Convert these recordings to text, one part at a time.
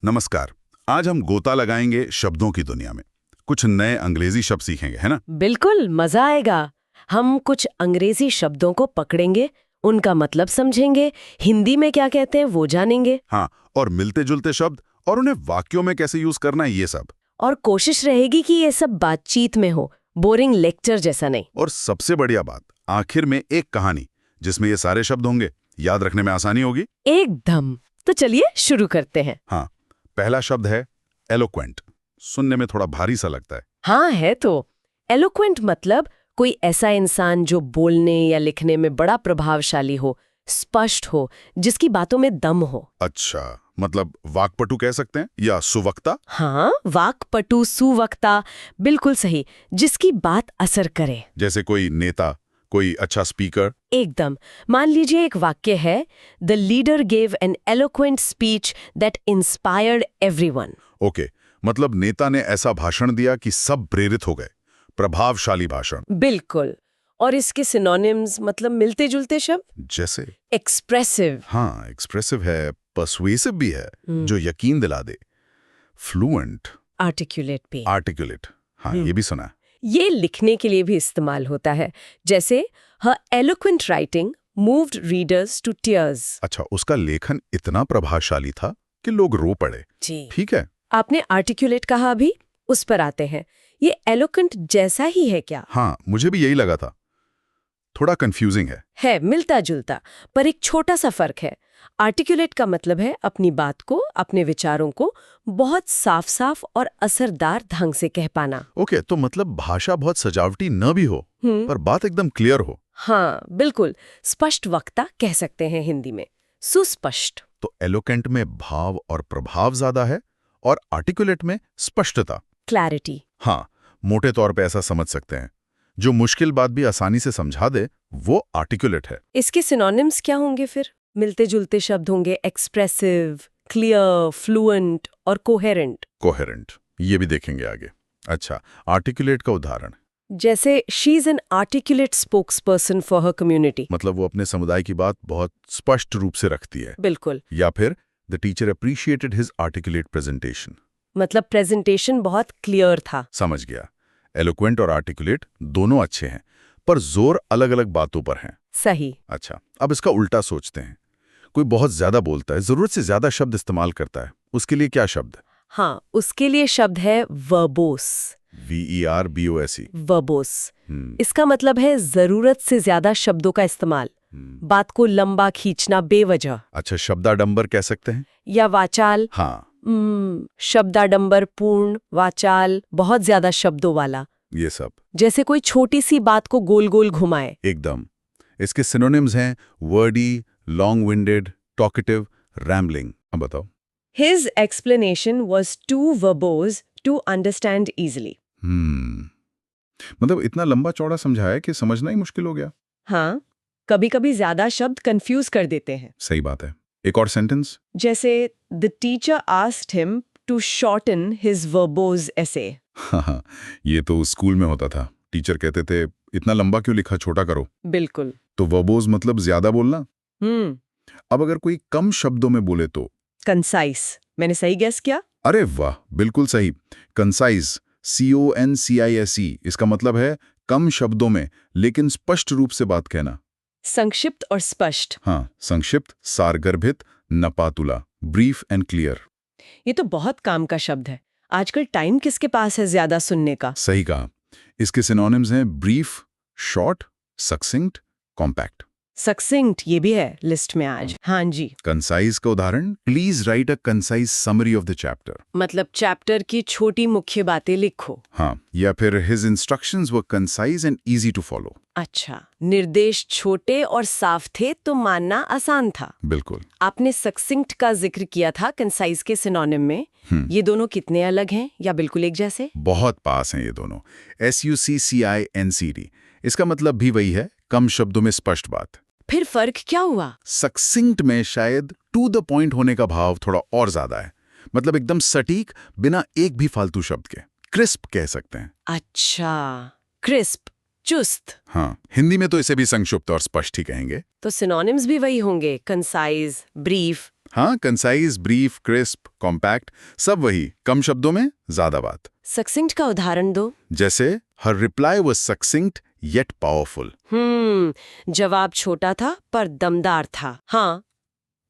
नमस्कार। आज हम गोता लगाएंगे शब्दों की दुनिया में। कुछ नए अंग्रेजी शब्द सीखेंगे, है ना? बिल्कुल मजा आएगा। हम कुछ अंग्रेजी शब्दों को पकड़ेंगे, उनका मतलब समझेंगे, हिंदी में क्या कहते हैं वो जानेंगे। हाँ, और मिलते जुलते शब्द और उन्हें वाक्यों में कैसे यूज करना है, ये सब। और कोशिश रहेगी कि ये सब बातचीत में हो, बोरिंग लेक्चर जैसा नहीं। और सबसे बढ़िया बात, आखिर में एक कहानी जिसमें ये सारे शब्द होंगे, याद रखने में आसानी होगी। एकदम। तो चलिए शुरू करते हैं। हाँ, पहला शब्द है एलोक्वेंट। सुनने में थोड़ा भारी सा लगता है। हाँ है तो। एलोक्वेंट मतलब कोई ऐसा इंसान जो बोलने या लिखने में बड़ा प्रभावशाली हो, स्पष्ट हो, जिसकी बातों में दम हो। अच्छा, मतलब वाक्पटु कह सकते हैं या सुवक्ता। हाँ, वाक्पटु, सुवक्ता, बिल्कुल सही, जिसकी बात असर करे। जैसे कोई नेता, कोई अच्छा स्पीकर। एकदम। मान लीजिए एक वाक्य है, the leader gave an eloquent speech that inspired everyone. Okay, मतलब नेता ने ऐसा भाषण दिया कि सब प्रेरित हो गए। प्रभावशाली भाषण। बिल्कुल। और इसके सिनोनिम्स मतलब मिलते जुलते शब्द, जैसे एक्सप्रेसिव। हाँ, एक्सप्रेसिव है, पर्सुएसिव भी है, जो यकीन दिला दे। फ्लुएंट, आर्टिकुलेट भी। आर्टिकुलेट, हाँ ये भी सुना है। ये लिखने के लिए भी इस्तेमाल होता है, जैसे her eloquent writing moved readers to tears. अच्छा, उसका लेखन इतना प्रभावशाली था कि लोग रो पड़े। जी। ठीक है। आपने आर्टिकुलेट कहा, अभी उस पर आते हैं। ये एलोक्वेंट जैसा ही है क्या? हाँ, मुझे भी यही लगा था। थोड़ा कंफ्यूजिंग है। मिलता जुलता, पर एक छोटा सा फर्क है। आर्टिकुलेट का मतलब है अपनी बात को, अपने विचारों को बहुत साफ साफ और असरदार ढंग से कह पाना। ओके, तो मतलब भाषा बहुत सजावटी न भी हो, पर बात एकदम क्लियर हो। हाँ बिल्कुल। स्पष्ट वक्ता कह सकते हैं हिंदी में, सुस्पष्ट। तो एलोकेंट में भाव और प्रभाव ज्यादा है और आर्टिकुलेट में स्पष्टता, क्लैरिटी। हाँ, मोटे तौर पे ऐसा समझ सकते हैं। जो मुश्किल बात भी आसानी से समझा दे, वो आर्टिकुलेट है। इसके सिनोनिम्स क्या होंगे फिर? मिलते जुलते शब्द होंगे, एक्सप्रेसिव, क्लियर, फ्लुएंट और कोहेरेंट। कोहेरेंट, ये भी देखेंगे आगे। अच्छा, आर्टिकुलेट का उदाहरण। जैसे she is an articulate spokesperson for her community. मतलब वो अपने समुदाय की बात बहुत स्पष्ट रूप से रखती है। बिल्कुल। या फिर the teacher appreciated his articulate presentation. मतलब प्रेजेंटेशन बहुत क्लियर था। समझ गया। एलोक्वेंट और आर्टिकुलेट दोनों अच्छे हैं, पर जोर अलग अलग बातों पर है। सही। अच्छा, अब इसका उल्टा सोचते हैं। कोई बहुत ज्यादा बोलता है, जरूरत से ज्यादा शब्द इस्तेमाल करता है, उसके लिए क्या शब्द? हाँ, उसके लिए शब्द है वर्बोस। VERBOSE। वर्बोस। इसका मतलब है जरूरत से ज्यादा शब्दों का इस्तेमाल, बात को लंबा खींचना बेवजह। अच्छा, शब्दाडंबर कह सकते हैं। या वाचाल। हाँ, शब्दाडंबर, पूर्ण वाचाल, बहुत ज्यादा शब्दों वाला। ये सब। जैसे कोई छोटी सी बात को गोल गोल घुमाए। एकदम। इसके सिनोनिम्स हैं वर्डी, लॉन्ग विंडेड, टॉकेटिव, रैम्बलिंग। अब बताओ। His explanation was too verbose to understand easily. मतलब इतना लंबा चौड़ा समझाया कि समझना ही मुश्किल हो गया। हाँ, कभी-कभी ज्यादा शब्द कंफ्यूज कर देते हैं। सही बात है। एक और सेंटेंस। जैसे the teacher asked him to shorten his verbose essay. हाँ, ये तो स्कूल में होता था। टीचर कहते थे, इतना लंबा क्यों लिखा, छोटा करो। बिल्कुल। तो वर्बोज मतलब ज्यादा बोलना। अब अगर कोई कम शब्दों में बोले तो? कंसाइज। मैंने सही गेस किया? अरे वाह, बिल्कुल सही। Concise, CONCISE। इसका मतलब है कम शब्दों में लेकिन स्पष्ट रूप से बात कहना। संक्षिप्त और स्पष्ट। हाँ, संक्षिप्त, सारगर्भित, नपातुला, ब्रीफ एंड क्लियर। ये तो बहुत काम का शब्द है। आजकल टाइम किसके पास है ज्यादा सुनने का? सही कहा। इसके सिनोनिम्स हैं ब्रीफ, शॉर्ट, सक्सिंक्ट, कॉम्पैक्ट। सक्सिंक्ट ये भी है लिस्ट में आज। हाँ जी। कंसाइज का उदाहरण, please write a concise summary of the chapter. मतलब चैप्टर की छोटी मुख्य बातें लिखो। हाँ, या फिर his instructions were concise and easy to follow. अच्छा, निर्देश छोटे और साफ थे तो मानना आसान था। बिल्कुल। आपने सक्सिंक्ट का जिक्र किया था कंसाइज के सिनोनिम में। ये दोनों कितने अलग हैं या बिल्कुल एक जैसे? बहुत पास हैं ये दोनों। SUCCINCT। इसका मतलब भी वही है, कम शब्दों में स्पष्ट बात। फिर फर्क क्या हुआ? सक्सिंक्ट में शायद टू द पॉइंट होने का भाव थोड़ा और ज्यादा है। मतलब एकदम सटीक, बिना एक भी फालतू शब्द के। क्रिस्प कह सकते हैं। अच्छा, क्रिस्प, चुस्त। हाँ, हिंदी में तो इसे भी संक्षिप्त और स्पष्ट ही कहेंगे। तो सिनोनिम्स भी वही होंगे, कंसाइज, ब्रीफ। हाँ, कंसाइज, ब्रीफ, क्रिस्प, कॉम्पैक्ट, सब वही, कम शब्दों में ज्यादा बात। सक्सिंक्ट का उदाहरण दो। जैसे her reply was succinct yet powerful. जवाब छोटा था पर दमदार था। हाँ।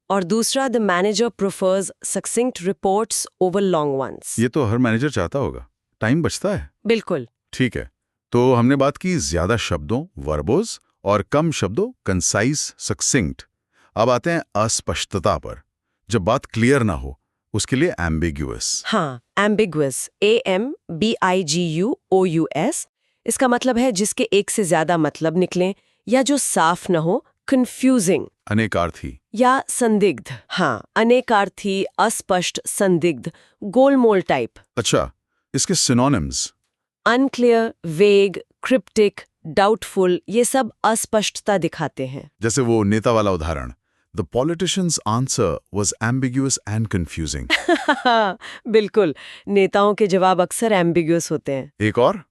और दूसरा, the manager prefers succinct reports over long ones. ये तो हर मैनेजर चाहता होगा, टाइम बचता है। बिल्कुल। ठीक है, तो हमने बात की ज्यादा शब्दों वर्बोज और कम शब्दों कंसाइज सक्सिंक्ट। अब आते हैं अस्पष्टता पर। जब बात क्लियर ना हो उसके लिए एम्बिग्युअस। हाँ, एम्बिगुअस, AMBIGUOUS। इसका मतलब है जिसके एक से ज्यादा मतलब निकलें या जो साफ न हो, कंफ्यूजिंग अनेकार्थी। या संदिग्ध। हाँ, अनेकार्थी, अस्पष्ट, संदिग्ध, गोलमोल टाइप। अच्छा, इसके सिनोनिम्स। अनक्लियर, वेग, क्रिप्टिक, डाउटफुल, ये सब अस्पष्टता दिखाते हैं। जैसे वो नेता वाला उदाहरण, the politician's answer was ambiguous and confusing. बिल्कुल, नेताओं के जवाब अक्सर एम्बिगुअस होते हैं। एक और,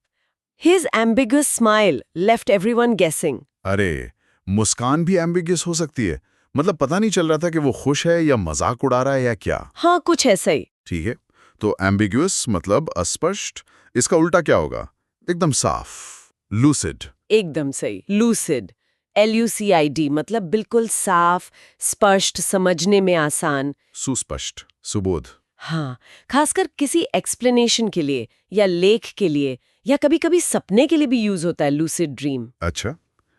His ambiguous smile left everyone guessing. अरे मुस्कान भी एम्बिग्युअस हो सकती है, मतलब पता नहीं चल रहा था कि वो खुश है या मजाक उड़ा रहा है या क्या। हाँ, कुछ ऐसा ही। ठीक है, तो एम्बिग्युअस मतलब अस्पष्ट, इसका उल्टा क्या होगा? एकदम साफ, लूसिड। एकदम सही, lucid, LUCID, मतलब बिल्कुल साफ, स्पष्ट, समझने में आसान। सुस्पष्ट, सुबोध। हाँ, खासकर किसी एक्सप्लेनेशन के लिए या लेख के लिए या कभी-कभी सपने के लिए भी यूज होता है lucid dream. अच्छा,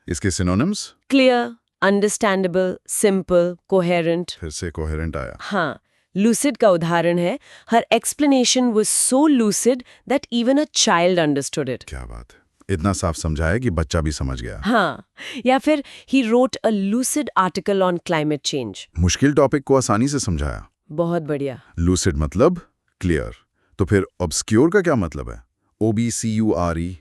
इसके synonyms. Clear, understandable, simple, coherent. फिर से कोहेरेंट आया। हाँ, lucid का उदाहरण है, her explanation was so lucid that even a child understood it. क्या बात है, इतना साफ समझाया कि बच्चा भी समझ गया। हाँ, या फिर he wrote a lucid article on climate change. मुश्किल टॉपिक को आसानी से समझाया। बहुत बढ़िया। लूसिड मतलब क्लियर। तो फिर ऑब्सक्योर का क्या मतलब है? OBCURE,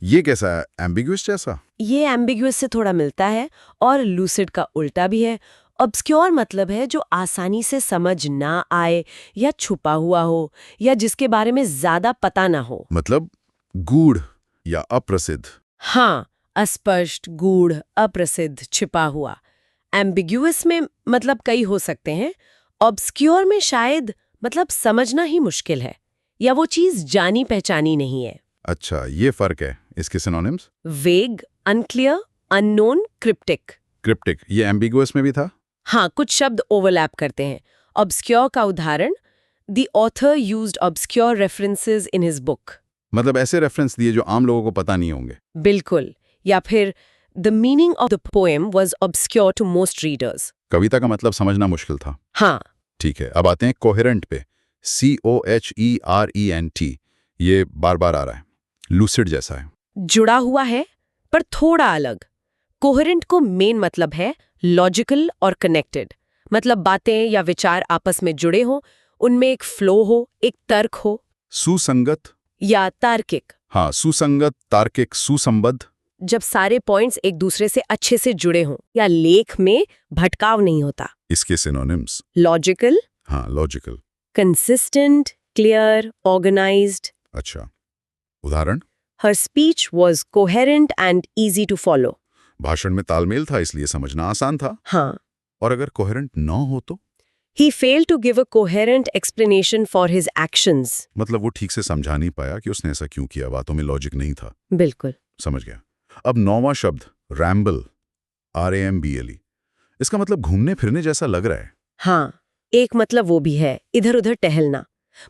ये कैसा है, एम्बिग्युअस जैसा? ये एम्बिगुअस से थोड़ा मिलता है और lucid का उल्टा भी है। ऑब्सक्योर मतलब है जो आसानी से समझ ना आए या छुपा हुआ हो या जिसके बारे में ज्यादा पता ना हो। मतलब गूढ़ या अप्रसिद्ध। हाँ, अस्पष्ट, गूढ़, अप्रसिद्ध, छिपा हुआ। एम्बिगुअस में मतलब कई हो सकते हैं। ऑब्सक्योर में शायद मतलब समझना ही मुश्किल है या वो चीज जानी पहचानी नहीं है। अच्छा, ये फर्क है। इसके सिनोनिम्स। वेग, अनक्लियर, अननोन, क्रिप्टिक। क्रिप्टिक, ये एम्बिगुअस में भी था। हाँ, कुछ शब्द ओवरलैप करते हैं। ऑब्सक्योर का उदाहरण, the author used obscure references in his book. मतलब ऐसे रेफरेंस दिए जो आम लोगों को पता नहीं होंगे। बिल्कुल। या फिर the meaning of the poem was obscure to most readers. कविता का मतलब समझना मुश्किल था। हाँ। ठीक है, अब आते हैं कोहेरेंट पे। COHERENT, ये बार बार आ रहा है, लूसिड जैसा है। जुड़ा हुआ है पर थोड़ा अलग। कोहेरेंट को मेन मतलब है लॉजिकल और कनेक्टेड, मतलब बातें या विचार आपस में जुड़े हों, उनमें एक फ्लो हो, एक तर्क हो। सुसंगत या तार्किक। हाँ, सुसंगत, तार्किक, सुसंबद्ध। जब सारे पॉइंट्स एक दूसरे से अच्छे से जुड़े हों या लेख में भटकाव नहीं होता। इसके सिनोनिम्स। लॉजिकल। हाँ, लॉजिकल। Consistent, clear, organised. अच्छा, उदाहरण। Her speech was coherent and easy to follow. भाषण में तालमेल था, इसलिए समझना आसान था। हाँ। और अगर कोहेरेंट ना हो तो? He failed to give a coherent explanation for his actions. मतलब वो ठीक से समझा नहीं पाया कि उसने ऐसा क्यों किया, बातों में लॉजिक नहीं था। बिल्कुल। समझ गया। अब 9वां शब्द, रैम्बल, RAMBLE, इसका मतलब घूमने फिरने जैसा लग रहा है। हाँ, एक मतलब वो भी है, इधर उधर टहलना।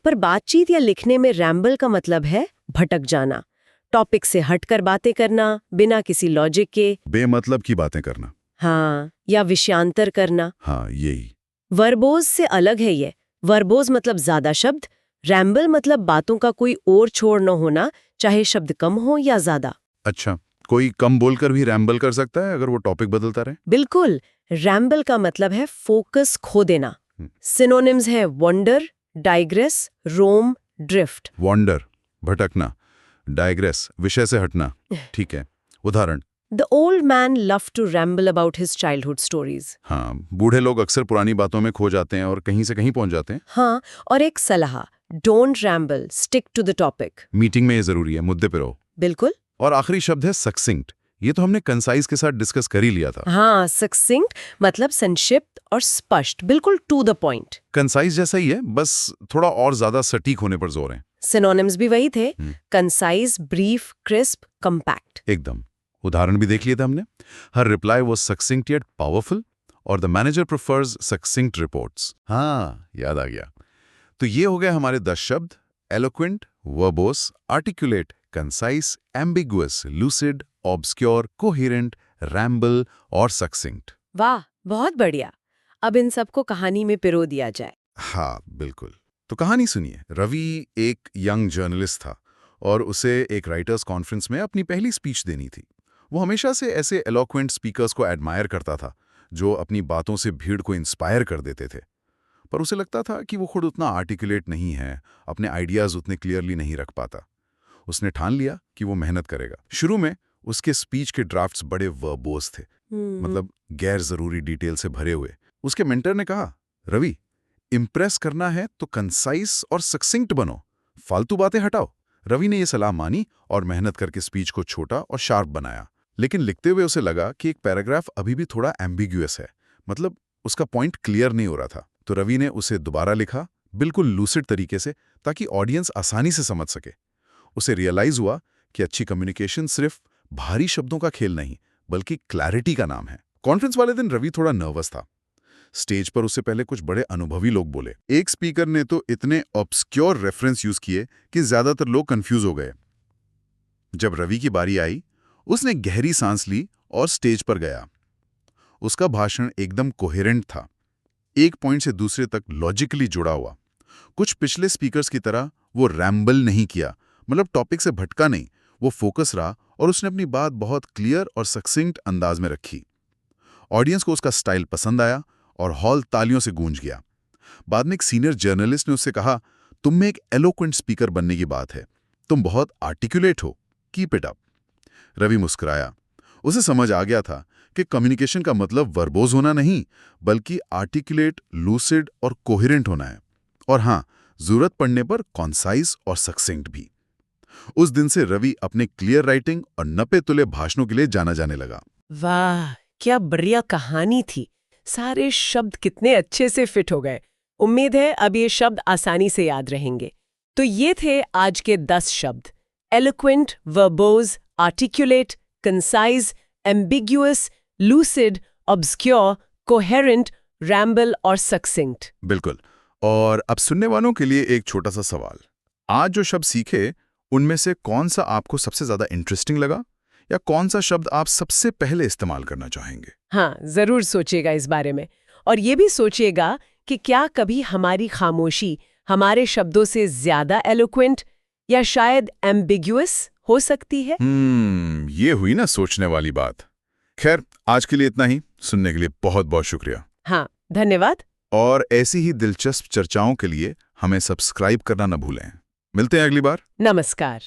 पर बातचीत या लिखने में रैम्बल का मतलब है भटक जाना, टॉपिक से हटकर बातें करना, बिना किसी लॉजिक के। बेमतलब की बातें करना। हाँ, या विषयांतर करना। हाँ, यही। वर्बोज से अलग है ये। वर्बोज मतलब ज्यादा शब्द, रैम्बल मतलब बातों का कोई और छोड़ न होना, चाहे शब्द कम हो या ज्यादा। अच्छा, कोई कम बोलकर भी रैम्बल कर सकता है अगर वो टॉपिक बदलता रहे? बिल्कुल। रैम्बल का मतलब है फोकस खो देना। सिनोनिम्स है वंडर, डाइग्रेस, रोम, ड्रिफ्ट। वॉन्डर, भटकना, डाइग्रेस, विषय से हटना। ठीक है, उदाहरण। The old man loved to ramble about his childhood stories. हाँ, बूढ़े लोग अक्सर पुरानी बातों में खो जाते हैं और कहीं से कहीं पहुंच जाते हैं। हाँ, और एक सलाह, don't ramble, stick to the topic. Meeting में ये जरूरी है, मुद्दे पे रहो। बिल्कुल। और आखिरी शब्द है सक्सिंक्ट, ये तो हमने कंसाइज के साथ डिस्कस कर ही लिया था। हाँ, सक्सिंक्ट मतलब संक्षिप्त और स्पष्ट, बिल्कुल टू द पॉइंट। कंसाइज जैसा ही है, बस थोड़ा और ज्यादा सटीक होने पर जोर है। सिनोनिम्स भी वही थे, कंसाइज, ब्रीफ, क्रिस्प, कंपैक्ट। एकदम। उदाहरण भी देख लिए थे हमने। हर reply was succinct yet powerful और the manager prefers succinct reports. हाँ, याद आ गया। तो ये हो गए हमारे 10 शब्द: eloquent, verbose, articulate, concise, ambiguous, lucid, obscure, coherent, ramble और सक्सिंक्ट। वाह, बहुत बढ़िया। अब इन सबको कहानी में पिरो दिया जाए। हाँ, बिल्कुल। तो कहानी सुनिए। रवि एक यंग जर्नलिस्ट था और उसे एक राइटर्स कॉन्फ्रेंस में अपनी पहली स्पीच देनी थी। वो हमेशा से ऐसे एलोक्वेंट स्पीकर्स को एडमायर करता था, जो अपनी बातों से भीड़ को इंस्पायर कर देते थे। पर उसे लगता था कि वो खुद उतना आर्टिकुलेट नहीं है, अपने आइडियाज उतने क्लियरली नहीं रख पाता। उसने ठान लिया कि वो मेहनत करेगा। शुरू में उसके स्पीच के ड्राफ्ट्स बड़े वर्बोस थे, मतलब गैर जरूरी डिटेल से भरे हुए। उसके मेंटर ने कहा, रवि, इम्प्रेस करना है तो कंसाइज और सक्सिंक्ट बनो, फालतू बातें हटाओ। रवि ने यह सलाह मानी और मेहनत करके स्पीच को छोटा और शार्प बनाया। लेकिन लिखते हुए उसे लगा कि एक पैराग्राफ अभी भी थोड़ा एम्बिग्यूअस है, मतलब उसका पॉइंट क्लियर नहीं हो रहा था। तो रवि ने उसे दोबारा लिखा, बिल्कुल लूसिड तरीके से, ताकि ऑडियंस आसानी से समझ सके। उसे रियलाइज हुआ कि अच्छी कम्युनिकेशन सिर्फ भारी शब्दों का खेल नहीं, बल्कि क्लैरिटी का नाम है। कॉन्फ्रेंस वाले दिन रवि थोड़ा नर्वस था। स्टेज पर उससे पहले कुछ बड़े अनुभवी लोग बोले। एक स्पीकर ने तो इतने ऑब्सक्योर रेफरेंस यूज किए कि ज्यादातर लोग कंफ्यूज हो गए। जब रवि की बारी आई, उसने गहरी सांस ली और स्टेज पर गया। उसका भाषण एकदम कोहेरेंट था, एक पॉइंट से दूसरे तक लॉजिकली जुड़ा हुआ। कुछ पिछले स्पीकर्स की तरह वो रैम्बल नहीं किया, मतलब टॉपिक से भटका नहीं। वो फोकस रहा और उसने अपनी बात बहुत क्लियर और सक्सिंक्ट अंदाज में रखी। ऑडियंस को उसका स्टाइल पसंद आया और हॉल तालियों से गूंज गया। बाद में एक सीनियर जर्नलिस्ट ने उससे कहा, तुम में एक एलोक्वेंट स्पीकर बनने की बात है, तुम बहुत आर्टिकुलेट हो, कीप इट अप। रवि मुस्कुराया। उसे समझ आ गया था कि कम्युनिकेशन का मतलब वर्बोज होना नहीं, बल्कि आर्टिकुलेट, लूसिड और कोहेरेंट होना है। और हाँ, जरूरत पड़ने पर कॉन्साइज और सक्सिंक्ट भी। उस दिन से रवि अपने क्लियर राइटिंग और नपे तुले भाषणों के लिए जाना जाने लगा। वाह, क्या बढ़िया कहानी थी। सारे शब्द कितने अच्छे से फिट हो गए। उम्मीद है अब ये शब्द आसानी से याद रहेंगे। तो ये थे आज के 10 शब्द: eloquent, verbose, articulate, concise, ambiguous, lucid, obscure, coherent, ramble और सक्सिंक्ट। बिल्कुल। और अब सुनने वालों के लिए एक छोटा सा सवाल। आज जो शब्द सीखे, उनमें से कौन सा आपको सबसे ज्यादा इंटरेस्टिंग लगा, या कौन सा शब्द आप सबसे पहले इस्तेमाल करना चाहेंगे? हाँ, जरूर सोचिएगा इस बारे में। और ये भी सोचिएगा कि क्या कभी हमारी खामोशी हमारे शब्दों से ज्यादा एलोक्वेंट या शायद एम्बिग्युअस हो सकती है? ये हुई ना सोचने वाली बात। खैर, आज के लिए इतना ही। सुनने के लिए बहुत बहुत शुक्रिया। हाँ, धन्यवाद। और ऐसी ही दिलचस्प चर्चाओं के लिए हमें सब्सक्राइब करना न भूलें। मिलते हैं अगली बार। नमस्कार।